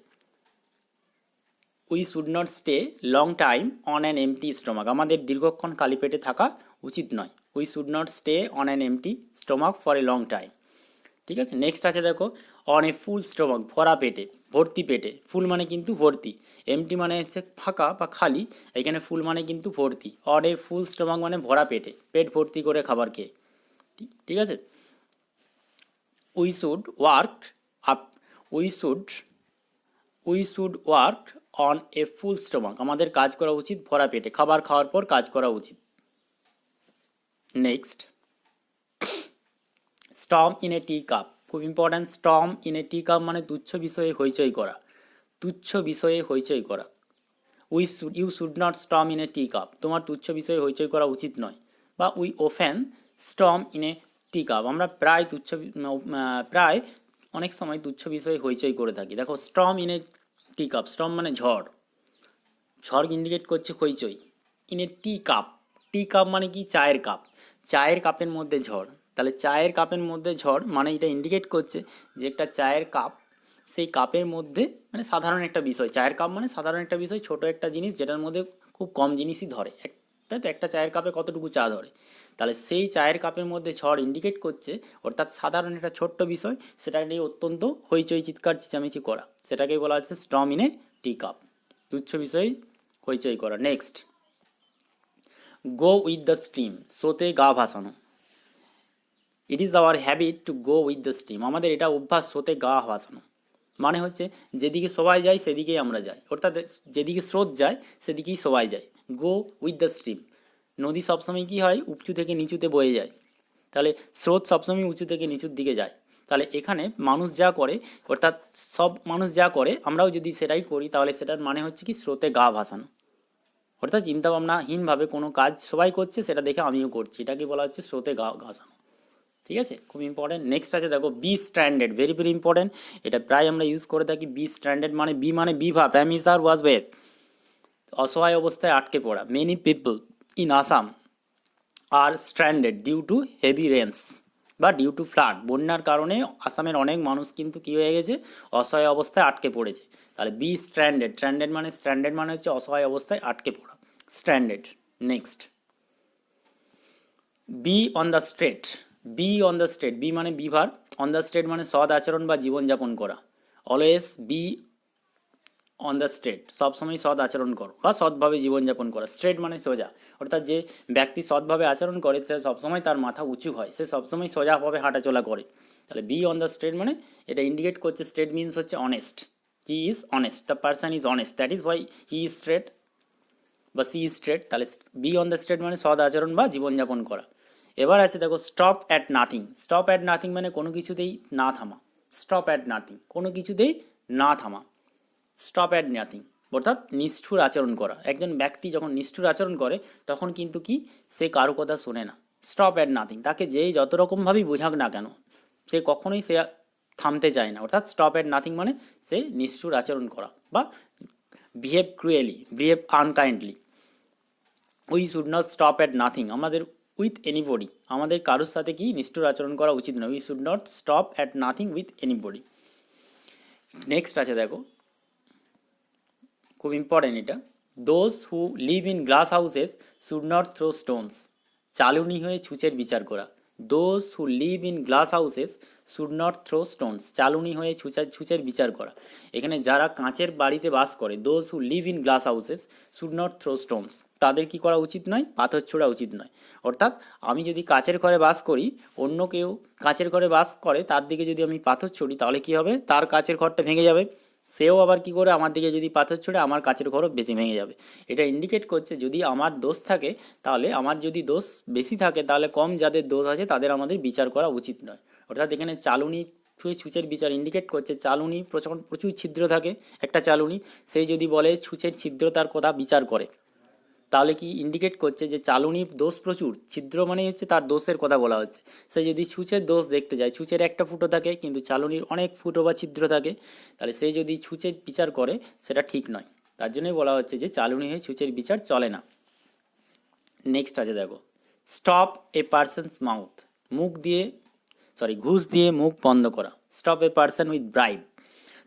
We should not stay long time on an empty stomach, আমাদের দীর্ঘক্ষণ খালি পেটে থাকা উচিত নয়। We should not stay on an empty stomach for a long time. ঠিক আছে, নেক্সট আছে দেখো, অন এ ফুল স্টমাক, ভরা পেটে, ভর্তি পেটে। ফুল মানে কিন্তু ভর্তি, এমটি মানে হচ্ছে ফাঁকা বা খালি, এখানে ফুল মানে কিন্তু ভর্তি। অন এ ফুল স্টমাক মানে ভরা পেটে, পেট ভর্তি করে খাবার খেয়ে। ঠিক আছে। We should work up, we should we should work on a full stomach, আমাদের কাজ করা উচিত ভরা পেটে, খাবার খাওয়ার পর কাজ করা উচিত। Next, storm in a tea cup, খুব important. Storm in a tea cup মানে তুচ্ছ বিষয়ে হইচই করা, তুচ্ছ বিষয়ে হইচই করা। You should not storm in a tea cup, তোমার তুচ্ছ বিষয়ে হইচই করা উচিত নয়। বা we often storm in a tea cup, আমরা প্রায় প্রায় অনেক সময় তুচ্ছ বিষয়ে হইচই করে থাকি। দেখো storm in a tea cup, storm মানে ঝড়, ঝড় ইন্ডিকেট করছে হইচই। In a tea cup, tea cup মানে কি, চায়ের কাপ, চায়ের কাপের মধ্যে ঝড়। তাহলে চায়ের কাপের মধ্যে ঝড় মানে এটা ইন্ডিকেট করছে যে একটা চায়ের কাপ, সেই কাপের মধ্যে মানে সাধারণ একটা বিষয়, চায়ের কাপ মানে সাধারণ একটা বিষয়, ছোট একটা জিনিস যেটার মধ্যে খুব কম জিনিসই ধরে, তাই তো, একটা চায়ের কাপে কতটুকু চা ধরে। তাহলে সেই চায়ের কাপের মধ্যে ঝড় ইন্ডিকেট করছে, অর্থাৎ সাধারণ একটা ছোট্ট বিষয় সেটাকে নিয়ে অত্যন্ত হইচই চিৎকার চেঁচামেচি করা, সেটাকেই বলা হচ্ছে storm in a tea cup, তুচ্ছ বিষয় হইচই করা। Next, go with the stream, স্রোতে গা ভাসানো। It is our habit to go with the stream, আমাদের এটা অভ্যাস স্রোতে গা ভাসানো। মানে হচ্ছে যেদিকে সবাই যায় সেদিকেই আমরা যাই, অর্থাৎ যেদিকে স্রোত যায় সেদিকেই সবাই যায়। গো উইথ দ্য স্ট্রিম, নদী সবসময় কী হয়, উঁচু থেকে নিচুতে বয়ে যায়, তাহলে স্রোত সবসময় উঁচু থেকে নিচুর দিকে যায়। তাহলে এখানে মানুষ যা করে, অর্থাৎ সব মানুষ যা করে আমরাও যদি সেটাই করি, তাহলে সেটার মানে হচ্ছে কি, স্রোতে গা ভাসানো। অর্থাৎ চিন্তাভাবনাহীনভাবে কোনো কাজ সবাই করছে সেটা দেখে আমিও করছি, এটাকে বলা হচ্ছে স্রোতে গা ঘাসানো। ঠিক আছে, খুব ইম্পর্টেন্ট। নেক্সট আছে দেখো, be stranded, very very important, এটা প্রায় আমরা ইউজ করে থাকি। বি স্ট্র্যান্ডেড মানে বি মানে বিভা, প্রাইম মিনিস্টার ওয়াজ ওয়ের, অসহায় অবস্থায় আটকে পড়া। Many people in Assam are stranded due to heavy rains বা ডিউ টু ফ্লাড, বন্যার কারণে আসামের অনেক মানুষ কিন্তু কী হয়ে গেছে, অসহায় অবস্থায় আটকে পড়েছে। তাহলে বি স্ট্র্যান্ডেড, স্ট্র্যান্ডেড মানে হচ্ছে অসহায় অবস্থায় আটকে পড়া, stranded. Next, be on the straight, be on the straight, be মানে বিভার, অন দ্য স্ট্রেট মানে সৎ আচরণ বা জীবনযাপন করা। Always be on the straight, সবসময় সৎ আচরণ করো বা সৎভাবে জীবনযাপন করা। স্ট্রেট মানে সোজা, অর্থাৎ যে ব্যক্তি সৎভাবে আচরণ করে সে সবসময় তার মাথা উঁচু হয়, সে সবসময় সোজাভাবে হাঁটাচলা করে। তাহলে বি অন দ্য স্ট্রেট মানে এটা ইন্ডিকেট করছে, স্ট্রেট মিনস হচ্ছে honest, he is honest, the person is honest, that is why he is straight বা সি ইজ স্ট্রেট। তাহলে বি অন দ্য স্ট্রেট মানে সৎ আচরণ বা জীবনযাপন করা। এবার আছে দেখো, stop at nothing, stop at nothing মানে কোনো কিছুতেই না থামা, স্টপ অ্যাট নাথিং, কোনো কিছুতেই না থামা। স্টপ অ্যাট নাথিং অর্থাৎ নিষ্ঠুর আচরণ করা, একজন ব্যক্তি যখন নিষ্ঠুর আচরণ করে তখন কিন্তু কি, সে কারো কথা শোনে না। স্টপ অ্যাট নাথিং, তাকে যেই যত রকমভাবেই বোঝাক না কেন সে কখনোই সে থামতে চায় না, অর্থাৎ স্টপ অ্যাট নাথিং মানে সে নিষ্ঠুর আচরণ করা বা behave cruelly, behave unkindly. We should not stop at nothing, আমাদের উইথ এনিবডি, আমাদের কারোর সাথে কি নিষ্ঠুর আচরণ করা উচিত নয়। We should not stop at nothing with anybody. Next আছে দেখো, খুব ইম্পর্টেন্ট এটা, those who live in glass houses should not throw stones, চালুনি হয়ে ছুঁচের বিচার করা। Those who live in glass houses should not throw stones, চালুনি হয়ে ছুঁচের বিচার করা। এখানে যারা কাঁচের বাড়িতে বাস করে, those who live in glass houses should not throw stones, তাদের কি করা উচিত নয়, পাথর ছোড়া উচিত নয়। অর্থাৎ আমি যদি কাঁচের ঘরে বাস করি, অন্য কেউ কাঁচের ঘরে বাস করে, তার দিকে যদি আমি পাথর ছড়ি তাহলে কি হবে, তার কাঁচের ঘরটা ভেঙে যাবে, সেও আবার কি করে আমার দিকে যদি পাথর ছুঁড়ে আমার কাচের ঘরও বেশি ভেঙে যাবে। এটা ইন্ডিকেট করছে যদি আমার দোষ থাকে, তাহলে আমার যদি দোষ বেশি থাকে তাহলে কম যাদের দোষ আছে তাদের আমাদের বিচার করা উচিত নয়। অর্থাৎ এখানে চালুনি ছুঁচের বিচার ইন্ডিকেট করছে, চালুনি প্রচুর ছিদ্র থাকে একটা চালুনি, সেই যদি বলে ছুঁচের ছিদ্রতার কথা বিচার করে, তাহলে কি ইন্ডিকেট করছে যে চালুনির দোষ প্রচুর, ছিদ্র মানে হচ্ছে তার দোষের কথা বলা হচ্ছে। সে যদি ছুঁচের দোষ দেখতে যায়, ছুঁচের একটা ফুটো থাকে কিন্তু চালুনির অনেক ফুটো বা ছিদ্র থাকে, তাহলে সে যদি ছুঁচের বিচার করে সেটা ঠিক নয়। তার জন্যই বলা হচ্ছে যে চালুনি হয়ে ছুঁচের বিচার চলে না। নেক্সট আছে দেখো, স্টপ এ পার্সনস মাউথ, ঘুষ দিয়ে মুখ বন্ধ করা। Stop a person with bribe,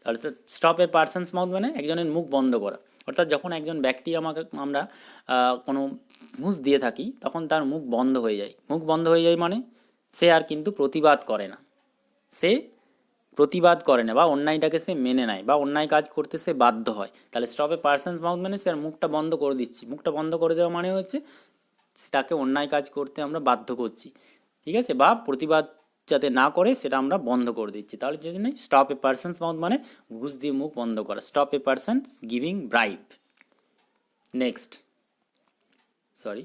তাহলে তো স্টপ এ পার্সনস মাউথ মানে একজনের মুখ বন্ধ করা। অর্থাৎ যখন একজন ব্যক্তি আমরা কোনো ঘুষ দিয়ে থাকি তখন তার মুখ বন্ধ হয়ে যায়, মুখ বন্ধ হয়ে যায় মানে সে আর কিন্তু প্রতিবাদ করে না, সে প্রতিবাদ করে না বা অন্যায়টাকে সে মেনে নেয় বা অন্যায় কাজ করতে সে বাধ্য হয়, তাহলে স্টপ এ পার্সনস মাউথ মানে সে মুখটা বন্ধ করে দিচ্ছি। মুখটা বন্ধ করে দেওয়া মানে হচ্ছে তাকে অন্যায় কাজ করতে আমরা বাধ্য করছি, ঠিক আছে, বা প্রতিবাদ যাতে না করে সেটা আমরা বন্ধ করে দিচ্ছি। তাহলে যদি নেই স্টপ এ পার্সনস মাউথ মানে ঘুষ দিয়ে মুখ বন্ধ করা। Stop a persons giving bribe. Next, sorry,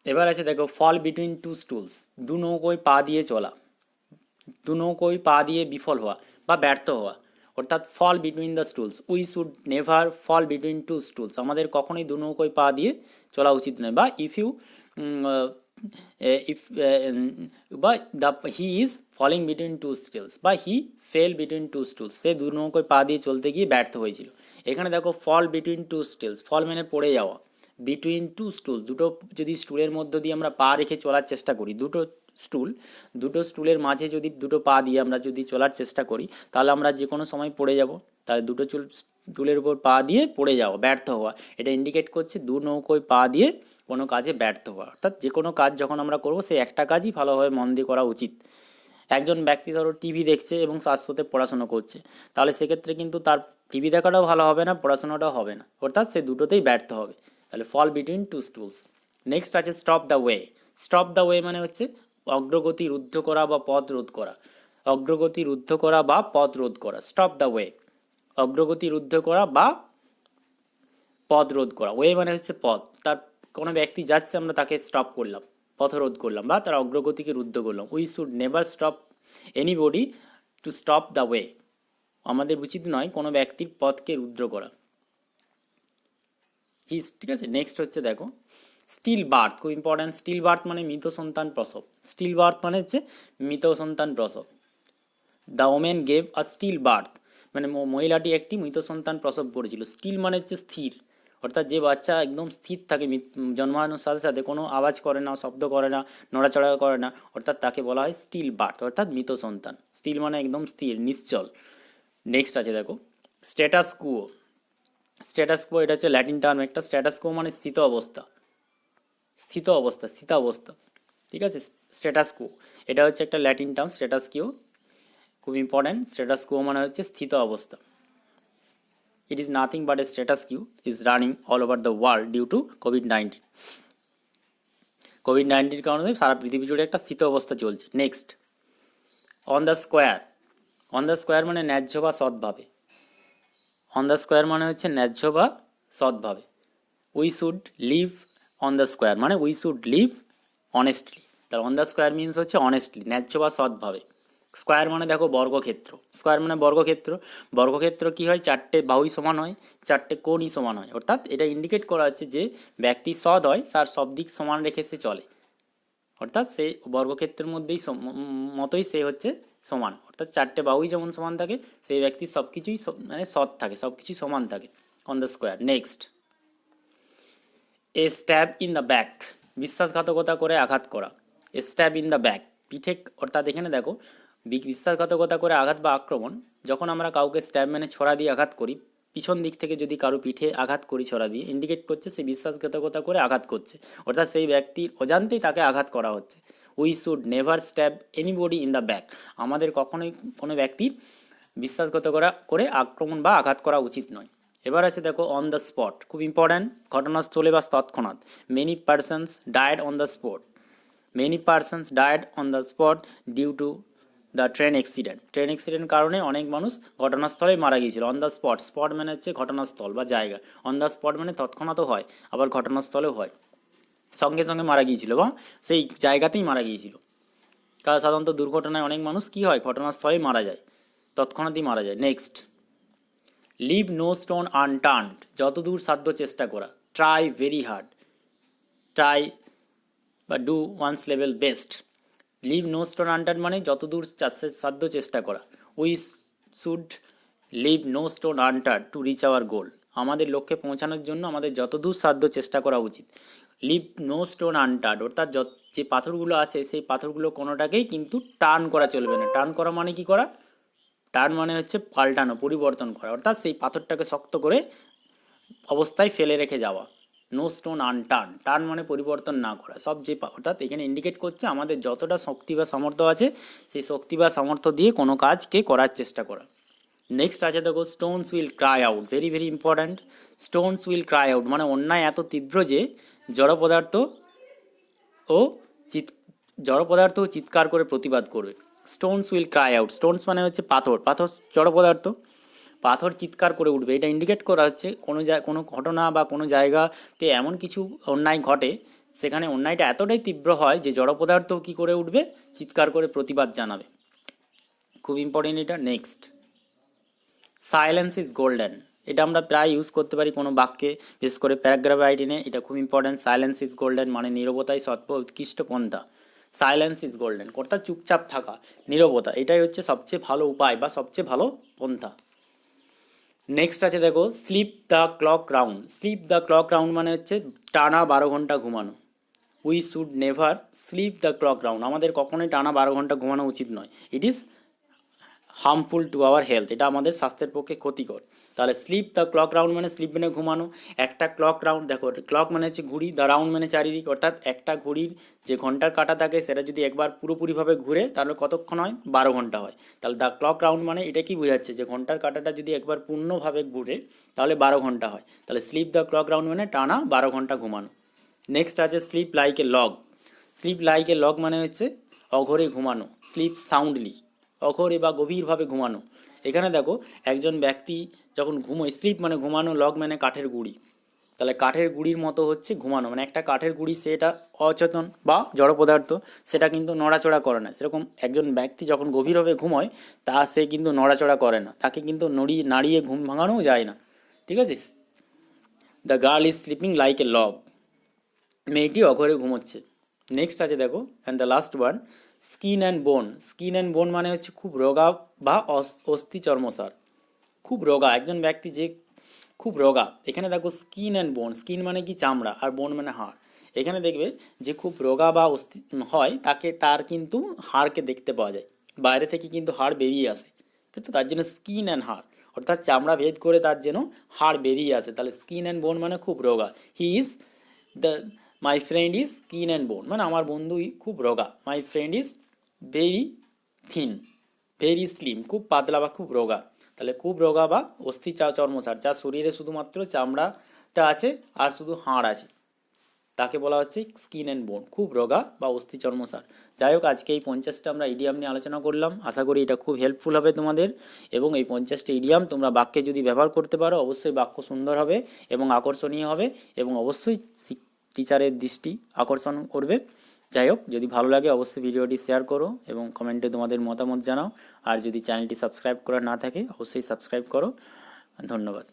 এবার আছে দেখো ফল বিটুইন টু স্টুলস, দু নৌকোয় পা দিয়ে চলা, দু নৌকোয় পা দিয়ে বিফল হওয়া বা ব্যর্থ হওয়া, অর্থাৎ fall between the stools. We should never fall between two stools, আমাদের কখনোই দু নৌকোয় পা দিয়ে চলা উচিত নয়। বা ইফ ইউ ইফ বা the he is falling between two stools বা he fell between two stools, সে দু নৌকোয় পা দিয়ে চলতে গিয়ে ব্যর্থ হয়েছিল। এখানে দেখো ফল বিটুইন টু স্টুলস, ফল মানে পড়ে যাওয়া, বিটুইন টু স্টুল, দুটো যদি স্টুলের মধ্য দিয়ে আমরা পা রেখে চলার চেষ্টা করি, দুটো স্টুলের মাঝে যদি দুটো পা দিয়ে আমরা যদি চলার চেষ্টা করি, তাহলে আমরা যে কোনো সময় পড়ে যাব। তাহলে দুটো স্টুলের উপর পা দিয়ে পড়ে যাওয়া, ব্যর্থ হওয়া, এটা ইন্ডিকেট করছে দু নৌকোয় পা দিয়ে কোনো কাজে ব্যর্থ হওয়া। অর্থাৎ যে কোনো কাজ যখন আমরা করব সেই একটা কাজই ভালোভাবে মন দিয়ে করা উচিত। একজন ব্যক্তি ধরো টিভি দেখছে এবং তার সাথে পড়াশোনা করছে, তাহলে সেক্ষেত্রে কিন্তু তার টিভি দেখাটাও ভালো হবে না, পড়াশোনাটাও হবে না, অর্থাৎ সে দুটোতেই ব্যর্থ হবে। তাহলে ফল বিটুইন টু স্টুলস। নেক্সট আছে stop the way. Stop the way মানে হচ্ছে অগ্রগতি রুদ্ধ করা বা পথ রোধ করা। অগ্রগতি রুদ্ধ করা বা পথ রোধ করা, স্টপ দ্য ওয়ে। অগ্রগতি রুদ্ধ করা বা পথ রোধ করা। ওয়ে মানে হচ্ছে পথ, তার কোনো ব্যক্তি যাচ্ছে আমরা তাকে স্টপ করলাম, পথরোধ করলাম বা তার অগ্রগতিকে রুদ্ধ করলাম। We should never stop anybody to stop the way, আমাদের উচিত নয় কোনো ব্যক্তির পথকে রুদ্ধ করা। ঠিক আছে। নেক্সট হচ্ছে দেখো স্টিল বার্থ, খুব ইম্পর্ট্যান্ট। স্টিল বার্থ মানে মৃত সন্তান প্রসব। স্টিল বার্থ মানে হচ্ছে মৃত সন্তান প্রসব। The woman gave a still birth মানে মহিলাটি একটি মৃত সন্তান প্রসব করেছিল। স্টিল মানে হচ্ছে স্থির, অর্থাৎ যে বাচ্চা একদম স্থির থাকে, জন্মানোর সাথে সাথে কোনো আওয়াজ করে না, শব্দ করে না, নড়াচড়া করে না, অর্থাৎ তাকে বলা হয় স্টিল বার্থ, অর্থাৎ মৃত সন্তান। স্টিল মানে একদম স্থির, নিশ্চল। নেক্সট আছে দেখো স্ট্যাটাস কুয়ো। স্ট্যাটাস কুয়ো এটা হচ্ছে ল্যাটিন টার্ম একটা। স্ট্যাটাস কুয়ো মানে স্থিত অবস্থা, স্থিতাবস্থা। ঠিক আছে, স্ট্যাটাস কুয়ো এটা হচ্ছে একটা ল্যাটিন টার্ম। স্ট্যাটাস কিউ খুব ইম্পর্ট্যান্ট। স্ট্যাটাস কুয়ো মানে হচ্ছে স্থিত অবস্থা। It is nothing but a status quo is running all over the world due to কোভিড-19। কোভিড-19 কারণে সারা পৃথিবী জুড়ে একটা স্থিত অবস্থা চলছে। Next on the square. On the square মানে ন্যায্য বা সৎভাবে। অন দ্য স্কোয়ার মানে হচ্ছে ন্যায্য বা সৎভাবে। We should live on the square মানে উই শুড লিভ অনেস্টলি। তার অন দ্য স্কোয়ার মিনস হচ্ছে অনেস্টলি, ন্যায্য বা সৎভাবে। স্কোয়ার মানে দেখো বর্গক্ষেত্র। স্কোয়ার মানে বর্গক্ষেত্র। বর্গক্ষেত্র কি হয়, চারটে বাহুই সমান হয়, চারটে কোণই সমান হয়, অর্থাৎ এটা ইন্ডিকেট করা হচ্ছে যে ব্যক্তি সৎ হয়, তার সব দিক সমান রেখে সে চলে, অর্থাৎ সে বর্গক্ষেত্রের মধ্যেই মতোই সে হচ্ছে সমান, অর্থাৎ চারটে বাহুই যেমন সমান থাকে সেই ব্যক্তি সব কিছুই মানে সৎ থাকে, সব কিছুই সমান থাকে। On the square. Next A stab in the back, বিশ্বাসঘাতকতা করে আঘাত করা। এ স্ট্যাব ইন দ্য ব্যাক, পিঠে, অর্থাৎ এখানে দেখো বিশ্বাসঘাতকতা করে আঘাত বা আক্রমণ। যখন আমরা কাউকে স্ট্যাব মানে ছড়া দিয়ে আঘাত করি, পিছন দিক থেকে যদি কারো পিঠে আঘাত করি ছড়া দিয়ে, ইন্ডিকেট করছে সে বিশ্বাসঘাতকতা করে আঘাত করছে, অর্থাৎ সেই ব্যক্তির অজান্তেই তাকে আঘাত করা হচ্ছে। We should never stab anybody in the back, আমাদের কখনোই কোনো ব্যক্তির বিশ্বাসঘাতকতা করে আক্রমণ বা আঘাত করা উচিত নয়। এবার আছে দেখো অন দ্য স্পট, খুব ইম্পর্ট্যান্ট, ঘটনাস্থলে বা তৎক্ষণাৎ। Many persons died on the spot. Many persons died on the spot due to the train accident. Train accident কারণে অনেক মানুষ ঘটনাস্থলেই মারা গিয়েছিল। অন দ্য স্পট, স্পট মানে হচ্ছে ঘটনাস্থল বা জায়গা। অন দ্য স্পট মানে তৎক্ষণাৎও হয়, আবার ঘটনাস্থলেও হয়, সঙ্গে সঙ্গে মারা গিয়েছিল বা সেই জায়গাতেই মারা গিয়েছিল। কারণ সাধারণত দুর্ঘটনায় অনেক মানুষ কী হয়, ঘটনাস্থলেই মারা যায়, তৎক্ষণাৎই মারা যায়। Next leave no stone unturned, যতদূর সাধ্য চেষ্টা করা। ট্রাই ভেরি হার্ড, ট্রাই বা do one's level best. Leave no stone unturn মানে যতদূর সাধ্য চেষ্টা করা। We should leave no stone unturn to reach our goal, আমাদের লক্ষ্যে পৌঁছানোর জন্য আমাদের যতদূর সাধ্য চেষ্টা করা উচিত। লিভ নো স্টোন আনটার্ন, অর্থাৎ যে পাথরগুলো আছে সেই পাথরগুলো কোনোটাকেই কিন্তু টার্ন করা চলবে না। টার্ন করা মানে কি করা, টার্ন মানে হচ্ছে পাল্টানো, পরিবর্তন করা, অর্থাৎ সেই পাথরটাকে শক্ত করে অবস্থায় ফেলে রেখে যাওয়া। নো স্টোন আনটার্ন, টার্ন মানে পরিবর্তন না করা, সব যে অর্থাৎ এখানে ইন্ডিকেট করছে আমাদের যতটা শক্তি বা সামর্থ্য আছে সেই শক্তি বা সামর্থ্য দিয়ে কোনো কাজকে করার চেষ্টা করা। নেক্সট আছে দেখো Stones will Cry out, very very important. Stones will Cry out মানে অন্যায় এত তীব্র যে জড় পদার্থ ও চিৎ জড় পদার্থ চিৎকার করে প্রতিবাদ করবে। Stones will Cry out, Stones মানে হচ্ছে পাথর, পাথর জড় পদার্থ, পাথর চিৎকার করে উঠবে। এটা ইন্ডিকেট করা হচ্ছে কোনো ঘটনা বা কোনো জায়গাতে এমন কিছু অন্যায় ঘটে, সেখানে অন্যায়টা এতটাই তীব্র হয় যে জড় পদার্থ কী করে উঠবে, চিৎকার করে প্রতিবাদ জানাবে। খুব ইম্পর্টেন্ট এটা। নেক্সট সাইলেন্স ইজ গোল্ডেন, এটা আমরা প্রায় ইউজ করতে পারি কোনো বাক্যে, বিশেষ করে প্যারাগ্রাফ রাইটিংয়ে এটা খুব ইম্পর্টেন্ট। সাইলেন্স ইজ গোল্ডেন মানে নীরবতাই সর্ব উৎকৃষ্ট পন্থা। সাইলেন্স ইজ গোল্ডেন অর্থাৎ চুপচাপ থাকা, নীরবতা, এটাই হচ্ছে সবচেয়ে ভালো উপায় বা সবচেয়ে ভালো পন্থা। নেক্সট আছে দেখো sleep the clock round, sleep the clock round মানে হচ্ছে টানা 12 ঘন্টা ঘুমানো। We should never sleep the clock round, আমাদের কখনোই টানা 12 ঘন্টা ঘুমানো উচিত নয়। It is harmful to our health, এটা আমাদের স্বাস্থ্যের পক্ষে ক্ষতিকর। তাহলে স্লিপ দ্য ক্লক রাউন্ড মানে স্লিপ মানে ঘুমানো। একটা ক্লক রাউন্ড, দেখো ক্লক মানে হচ্ছে ঘড়ি, দ্য রাউন্ড মানে চারিদিক, অর্থাৎ একটা ঘড়ির যে ঘন্টার কাঁটা থাকে সেটা যদি একবার পুরোপুরিভাবে ঘুরে তাহলে কতক্ষণ হয়, 12 ঘন্টা হয়। তাহলে দ্য ক্লক রাউন্ড মানে এটা কি বোঝাচ্ছে, যে ঘন্টার কাঁটাটা যদি একবার পূর্ণভাবে ঘুরে তাহলে 12 ঘন্টা হয়। তাহলে স্লিপ দ্য ক্লক রাউন্ড মানে টানা 12 ঘন্টা ঘুমানো। নেক্সট আছে sleep like a log, sleep like a log মানে হচ্ছে অঘরে ঘুমানো। স্লিপ সাউন্ডলি, অঘরে বা গভীরভাবে ঘুমানো। এখানে দেখো একজন ব্যক্তি যখন ঘুমোয়, স্লিপ মানে ঘুমানো, লগ মানে কাঠের গুঁড়ি, তাহলে কাঠের গুঁড়ির মতো হচ্ছে ঘুমানো, মানে একটা কাঠের গুঁড়ি সেটা অচেতন বা জড় পদার্থ, সেটা কিন্তু নড়াচড়া করে না। সেরকম একজন ব্যক্তি যখন গভীরভাবে ঘুমোয় সে কিন্তু নড়াচড়া করে না, তাকে কিন্তু নাড়িয়ে ঘুম ভাঙানোও যায় না। ঠিক আছে, the girl is sleeping like a log, মেয়েটি অঘরে ঘুমোচ্ছে। নেক্সট আছে দেখো and the last one skin and বোন, স্কিন অ্যান্ড বোন মানে হচ্ছে খুব রোগা বা অস্থি চর্মসার, খুব রোগা, একজন ব্যক্তি যে খুব রোগা। এখানে দেখো স্কিন অ্যান্ড বোন, স্কিন মানে কি চামড়া, আর বোন মানে হাড়। এখানে দেখবে যে খুব রোগা বা অস্থি হয় তার কিন্তু হাড়কে দেখতে পাওয়া যায়, বাইরে থেকে কিন্তু হাড় বেরিয়ে আসে, তো তার জন্য স্কিন অ্যান্ড হাড়, অর্থাৎ চামড়া ভেদ করে তার যেন হাড় বেরিয়ে আসে। তাহলে স্কিন অ্যান্ড বোন মানে খুব রোগা। He is the my friend is skin and বোন মানে আমার বন্ধুই খুব রোগা। My friend is very thin, very slim খুব পাতলা বা খুব রোগা। তাহলে খুব রোগা বা অস্থি চর্মসার, যার শরীরে শুধুমাত্র চামড়াটা আছে আর শুধু হাড় আছে, তাকে বলা হচ্ছে স্কিন অ্যান্ড বোন, খুব রোগা বা অস্থি চর্মসার। যাই হোক, আজকে এই 50টা আমরা ইডিয়াম নিয়ে আলোচনা করলাম, আশা করি এটা খুব হেল্পফুল হবে তোমাদের। এবং এই 50টা ইডিয়াম তোমরা বাক্যে যদি ব্যবহার করতে পারো অবশ্যই বাক্য সুন্দর হবে এবং আকর্ষণীয় হবে, এবং অবশ্যই টিচারের দৃষ্টি আকর্ষণ করবে। যাই হোক, যদি ভালো লাগে অবশ্যই ভিডিওটি শেয়ার করো এবং কমেন্টে তোমাদের মতামত জানাও। আর যদি চ্যানেলটি সাবস্ক্রাইব করা না থাকে অবশ্যই সাবস্ক্রাইব করো। ধন্যবাদ।